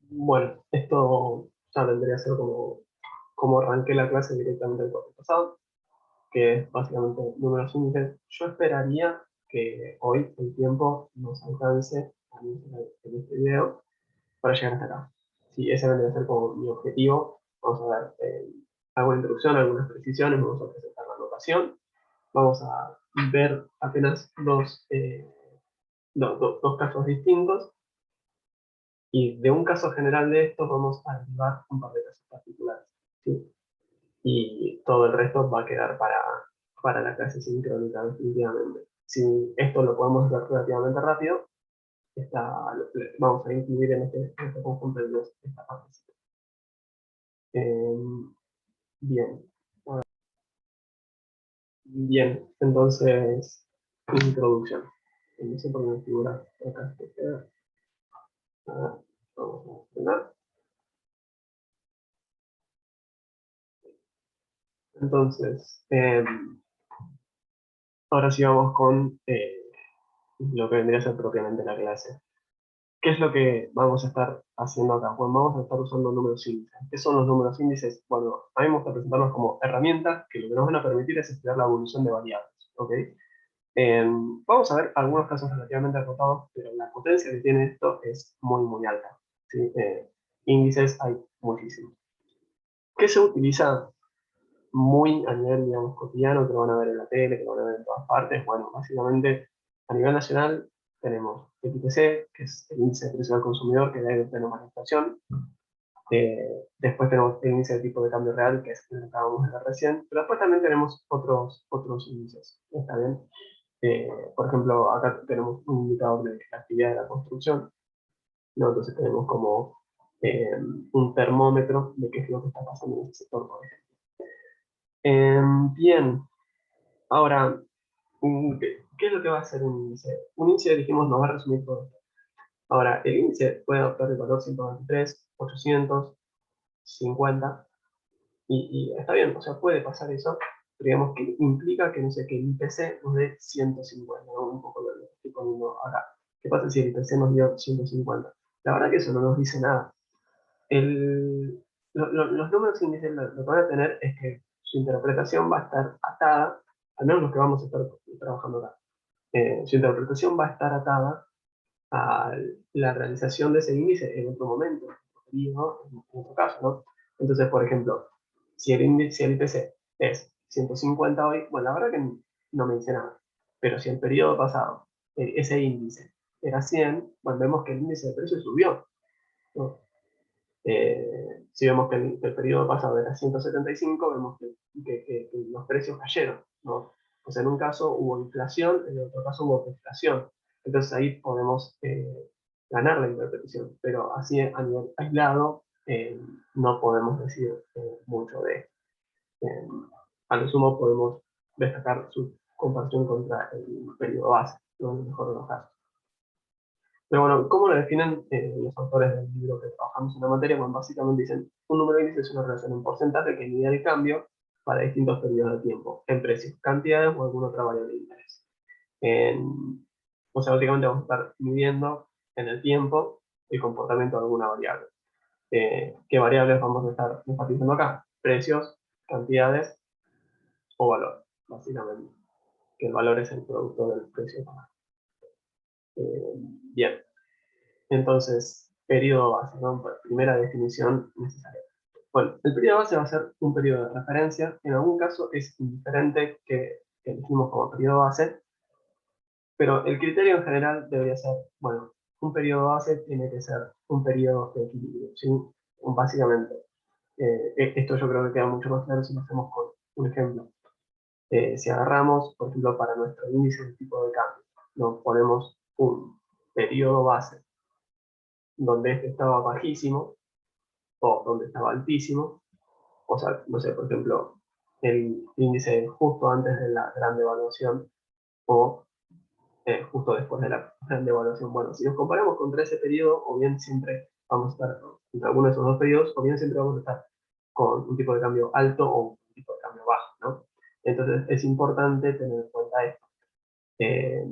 Bueno, esto ya vendría a ser como arranqué la clase directamente el curso pasado, que es básicamente números índices. Yo esperaría que hoy el tiempo nos alcance en este video para llegar hasta acá. Sí, ese vendría a ser como mi objetivo. Vamos a ver, hago introducción, algunas precisiones, vamos a presentar la anotación, vamos a ver apenas dos casos distintos y de un caso general de esto vamos a derivar un par de casos particulares. ¿Sí? Y todo el resto va a quedar para la clase sincrónica definitivamente. Si esto lo podemos hacer relativamente rápido, vamos a incluir en este conjunto de dos esta parte. Eh, bien, bien, entonces, introducción. Inicio por mi figura acá. Vamos a ordenar. Entonces, ahora sí vamos con lo que vendría a ser propiamente la clase. ¿Qué es lo que vamos a estar haciendo acá? Bueno, vamos a estar usando números índices. ¿Qué son los números índices? Bueno, a mí me gusta presentarlos como herramientas que lo que nos van a permitir es estudiar la evolución de variables. ¿Ok? Vamos a ver algunos casos relativamente acotados, pero la potencia que tiene esto es muy, muy alta. ¿Sí? Índices hay muchísimos. ¿Qué se utiliza muy a nivel, digamos, cotidiano, que lo van a ver en la tele, que lo van a ver en todas partes? Bueno, básicamente a nivel nacional tenemos el IPC, que es el índice de precio al consumidor, que depende de la inflación. Después tenemos el índice de tipo de cambio real, que es el que acabamos de ver recién, pero después también tenemos otros índices. ¿Está bien? Por ejemplo, acá tenemos un indicador de la actividad de la construcción, ¿no? Entonces tenemos como un termómetro de qué es lo que está pasando en ese sector, por ejemplo. Bien, ahora, ¿qué es lo que va a hacer un índice? Un índice, dijimos, nos va a resumir todo esto. Ahora, el índice puede adoptar el valor 123, 850, y está bien, o sea, puede pasar eso, pero digamos que implica que, no sé, que el IPC nos dé 150, ¿no? Un poco lo que estoy poniendo acá. ¿Qué pasa si el IPC nos dio 150? La verdad que eso no nos dice nada. Los números índices lo que van a tener es que su interpretación va a estar atada, al menos los que vamos a estar trabajando acá, su interpretación va a estar atada a la realización de ese índice en otro momento, en otro caso, ¿no? Entonces, por ejemplo, si el IPC es 150 hoy, bueno, la verdad que no me dice nada, pero si el periodo pasado, ese índice era 100, bueno, vemos que el índice de precios subió, ¿no? Si vemos que el periodo pasado era 175, vemos que los precios cayeron, ¿no? O sea, en un caso hubo inflación, en el otro caso hubo deflación. Entonces ahí podemos ganar la interpretación, pero así a nivel aislado no podemos decir mucho de esto. Eh, a lo sumo podemos destacar su comparación contra el periodo base, ¿no? En el mejor de los casos. Pero bueno, ¿cómo lo definen los autores del libro que trabajamos en la materia? Bueno, básicamente dicen, un número índice es una relación en porcentaje que mide el cambio para distintos periodos de tiempo, en precios, cantidades o alguna otra variable de interés. O sea, básicamente vamos a estar midiendo en el tiempo el comportamiento de alguna variable. ¿Qué variables vamos a estar enfatizando acá? Precios, cantidades o valor, básicamente. Que el valor es el producto del precio. Eh, Bien. Entonces, periodo base, ¿no? Primera definición necesaria. Bueno, el periodo base va a ser un periodo de referencia. En algún caso es indiferente que elegimos como periodo base, pero el criterio en general debería ser, bueno, un periodo base tiene que ser un periodo de equilibrio, ¿sí? Básicamente, esto yo creo que queda mucho más claro si lo hacemos con un ejemplo. Si agarramos, por ejemplo, para nuestro índice de tipo de cambio, nos ponemos un periodo base donde este estaba bajísimo o donde estaba altísimo, o sea, no sé, por ejemplo, el índice justo antes de la gran devaluación o justo después de la gran devaluación. Bueno, si nos comparamos contra ese periodo, o bien siempre vamos a estar entre alguno de esos dos periodos, o bien siempre vamos a estar con un tipo de cambio alto o un tipo de cambio bajo, ¿no? Entonces es importante tener en cuenta esto. Eh,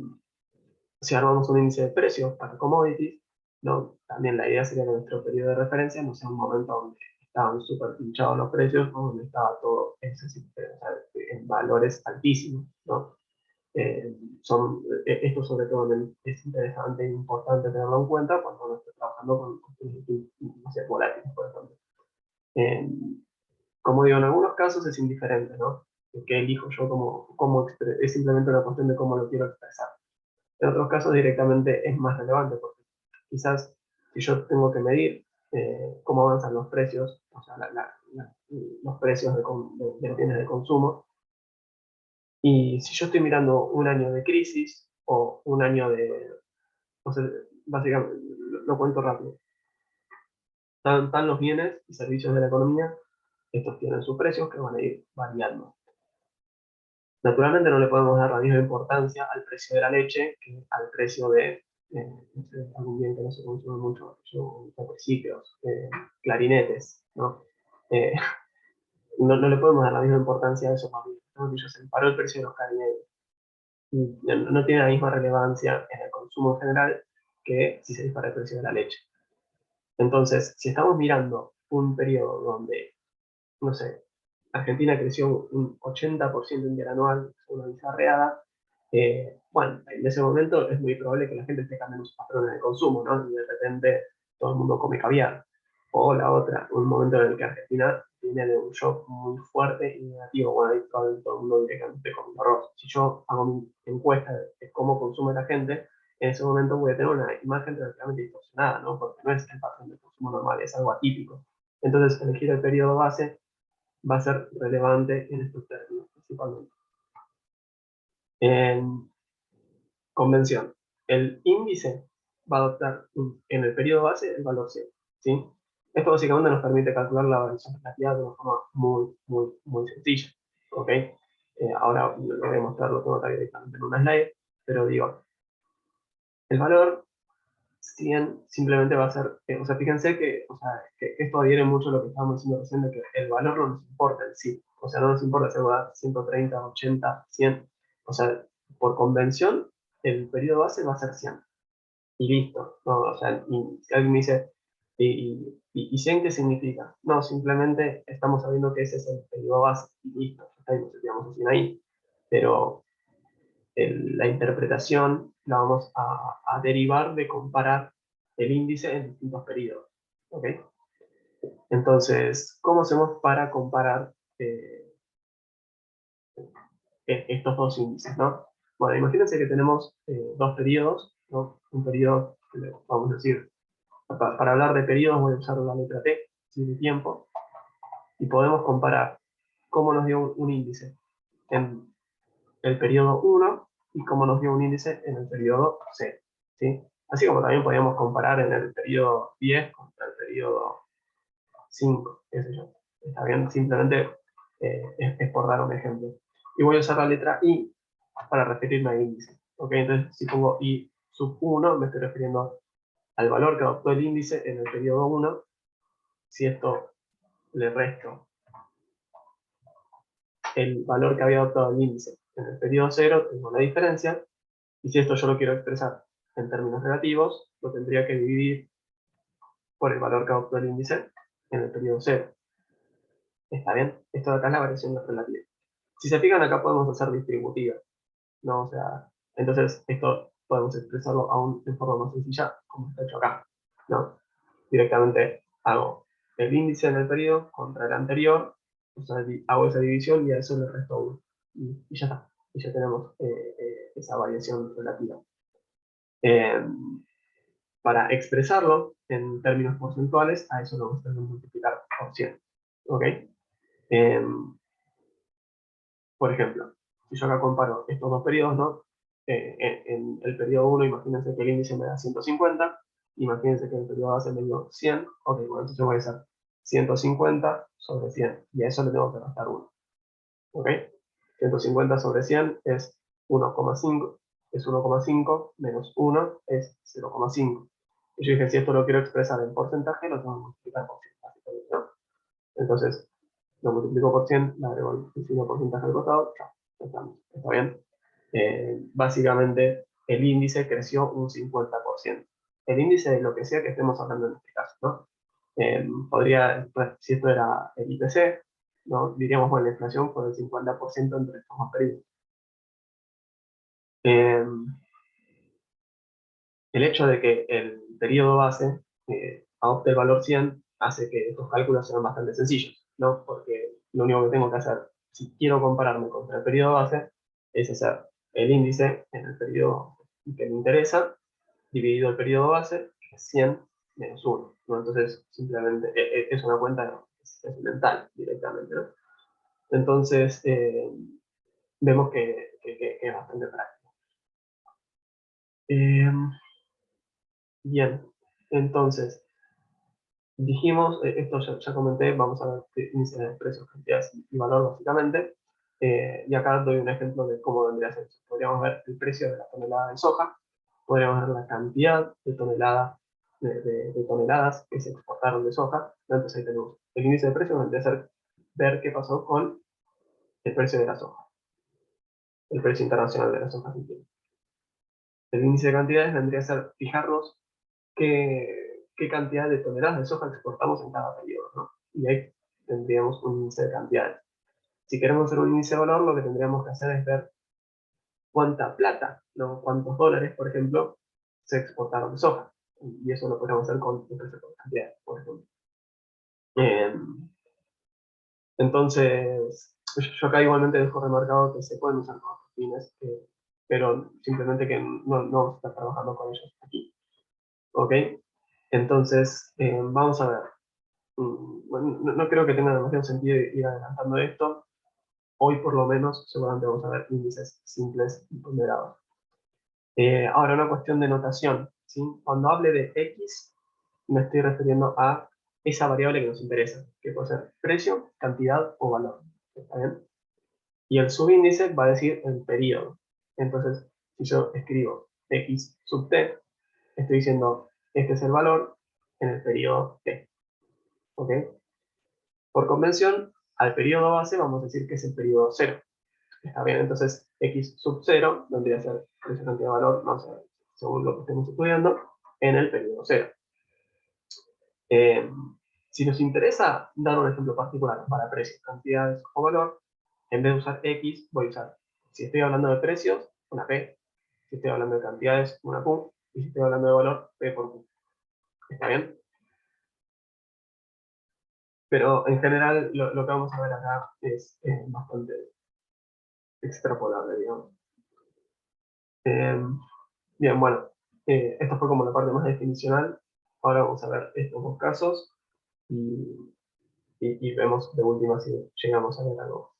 si armamos un índice de precios para commodities, ¿no? también la idea sería que nuestro periodo de referencia no sea un momento donde estaban súper pinchados los precios o donde estaba todo en valores altísimos, ¿no? Esto sobre todo es interesante e importante tenerlo en cuenta cuando uno está trabajando con cuestiones, no sé, volátiles, por ejemplo. Eh, como digo, en algunos casos es indiferente, ¿no? ¿Qué elijo yo es simplemente una cuestión de cómo lo quiero expresar. En otros casos directamente es más relevante, porque quizás si yo tengo que medir cómo avanzan los precios, o sea, los precios de los bienes de consumo, y si yo estoy mirando un año de crisis o un año o sea, básicamente, lo cuento rápido, están los bienes y servicios de la economía, estos tienen sus precios que van a ir variando. Naturalmente no le podemos dar la misma importancia al precio de la leche que al precio de no sé, algún bien que no se consume mucho, principios, clarinetes, ¿no? Eh, no le podemos dar la misma importancia a esos bienes, ¿no? Se disparó el precio de los clarinetes. Y no tiene la misma relevancia en el consumo en general que si se dispara el precio de la leche. Entonces, si estamos mirando un periodo donde, no sé, Argentina creció un 80% interanual, una bizarreada, bueno, en ese momento es muy probable que la gente esté cambiando sus patrones de consumo, ¿no? Y de repente todo el mundo come caviar. O la otra, un momento en el que Argentina viene de un shock muy fuerte y negativo, bueno, ahí todo el mundo directamente come arroz. Si yo hago mi encuesta de cómo consume la gente, en ese momento voy a tener una imagen relativamente distorsionada, ¿no? Porque no es el patrón de consumo normal, es algo atípico. Entonces, elegir el periodo base va a ser relevante en estos términos, principalmente. En convención, el índice va a adoptar en el periodo base el valor 0, ¿sí? Esto básicamente nos permite calcular la variación relativa de una forma muy sencilla, ¿ok? Ahora lo voy a mostrar, lo tengo acá directamente en una slide, pero digo, el valor 100 simplemente va a ser, o sea, fíjense que esto adhiere mucho a lo que estábamos diciendo recién, de que el valor no nos importa en sí, o sea, no nos importa si va a dar 130, 80, 100, o sea, por convención, el periodo base va a ser 100, y listo, ¿no? O sea, y si alguien me dice, ¿y 100 qué significa? No, simplemente estamos sabiendo que ese es el periodo base, y listo, ya está, y nos quedamos así ahí, pero la interpretación la vamos a derivar de comparar el índice en distintos periodos. ¿Ok? Entonces, ¿cómo hacemos para comparar estos dos índices? ¿No? Bueno, imagínense que tenemos dos periodos, ¿no? Un periodo, vamos a decir, para hablar de periodos voy a usar la letra T, ¿sí? De tiempo, y podemos comparar cómo nos dio un índice en el periodo 1 y cómo nos dio un índice en el periodo C. ¿Sí? Así como también podríamos comparar en el periodo 10 contra el periodo 5, qué sé yo. Está bien, simplemente es por dar un ejemplo. Y voy a usar la letra I para referirme a índice. ¿Ok? Entonces, si pongo I sub 1, me estoy refiriendo al valor que adoptó el índice en el periodo 1. Si esto le resto el valor que había adoptado el índice en el periodo 0, tengo la diferencia. Y si esto yo lo quiero expresar en términos relativos, lo tendría que dividir por el valor que adoptó el índice en el periodo 0. ¿Está bien? Esto de acá es la variación relativa. Si se fijan, acá podemos hacer distributiva, ¿no? O sea, entonces esto podemos expresarlo aún de forma más sencilla, como está hecho acá, ¿no? Directamente hago el índice en el periodo contra el anterior, o sea, hago esa división y a eso le resto 1. Y ya está. Y ya tenemos esa variación relativa. Eh, para expresarlo en términos porcentuales, a eso lo vamos a tener que multiplicar por 100. ¿Ok? Eh, por ejemplo, si yo acá comparo estos dos periodos, ¿no? En el periodo 1, imagínense que el índice me da 150, imagínense que el periodo base me dio 100, ok, bueno, entonces voy a hacer 150 sobre 100, y a eso le tengo que restar 1. ¿Ok? 150 sobre 100 es 1,5, es 1,5 menos 1 es 0,5. Y yo dije, si esto lo quiero expresar en porcentaje, lo tengo que multiplicar por 100, ¿no? Entonces, lo multiplico por 100, le agrego el signo porcentaje al costado, chao, está bien. Básicamente, el índice creció un 50%. el índice de lo que sea que estemos hablando en este caso, ¿no? Podría, pues, si esto era el IPC, ¿no? Diríamos, bueno, la inflación fue del 50% entre estos dos periodos. Eh, el hecho de que el periodo base adopte el valor 100 hace que estos cálculos sean bastante sencillos, ¿no? Porque lo único que tengo que hacer, si quiero compararme contra el periodo base, es hacer el índice en el periodo que me interesa, dividido el periodo base, que es 100 menos 1, ¿no? Entonces, simplemente es una cuenta es mental directamente, ¿no? Entonces, vemos que es bastante práctico. Eh, bien, entonces, dijimos, esto ya comenté, vamos a ver índice de precios, cantidades y valor básicamente. Y acá doy un ejemplo de cómo vendría a ser eso. Podríamos ver el precio de la tonelada de soja, podríamos ver la cantidad de toneladas, de toneladas que se exportaron de soja. Entonces ahí tenemos el índice de precios, vendría a ser ver qué pasó con el precio de la soja, el precio internacional de la soja. El índice de cantidades vendría a ser fijarnos qué cantidad de toneladas de soja exportamos en cada periodo, ¿no? Y ahí tendríamos un índice de cantidades. Si queremos hacer un índice de valor, lo que tendríamos que hacer es ver cuánta plata, ¿no? Cuántos dólares, por ejemplo, se exportaron de soja. Y eso lo podemos hacer con el precio por cantidad, por ejemplo. Eh, entonces, yo acá igualmente dejo remarcado que se pueden usar con otros fines, pero simplemente que no vamos a estar trabajando con ellos aquí. ¿Ok? Entonces, vamos a ver. Bueno, no creo que tenga demasiado sentido ir adelantando esto. Hoy por lo menos seguramente vamos a ver índices simples y ponderados. Ahora una cuestión de notación, ¿sí? Cuando hable de X, me estoy refiriendo a esa variable que nos interesa, que puede ser precio, cantidad o valor. ¿Está bien? Y el subíndice va a decir el periodo. Entonces, si yo escribo X sub T, estoy diciendo este es el valor en el periodo T. ¿Ok? Por convención, al periodo base vamos a decir que es el periodo 0. Está bien, entonces X sub 0 vendría a ser esa cantidad de valor, no sé, según lo que estemos estudiando, en el periodo 0. Eh, si nos interesa dar un ejemplo particular para precios, cantidades o valor, en vez de usar X, voy a usar, si estoy hablando de precios, una P, si estoy hablando de cantidades, una Q, y si estoy hablando de valor, P por Q. ¿Está bien? Pero en general lo que vamos a ver acá es bastante extrapolable, digamos. Eh, Bien, bueno, esto fue como la parte más definicional. Ahora vamos a ver estos dos casos y vemos de última si llegamos a ver algo.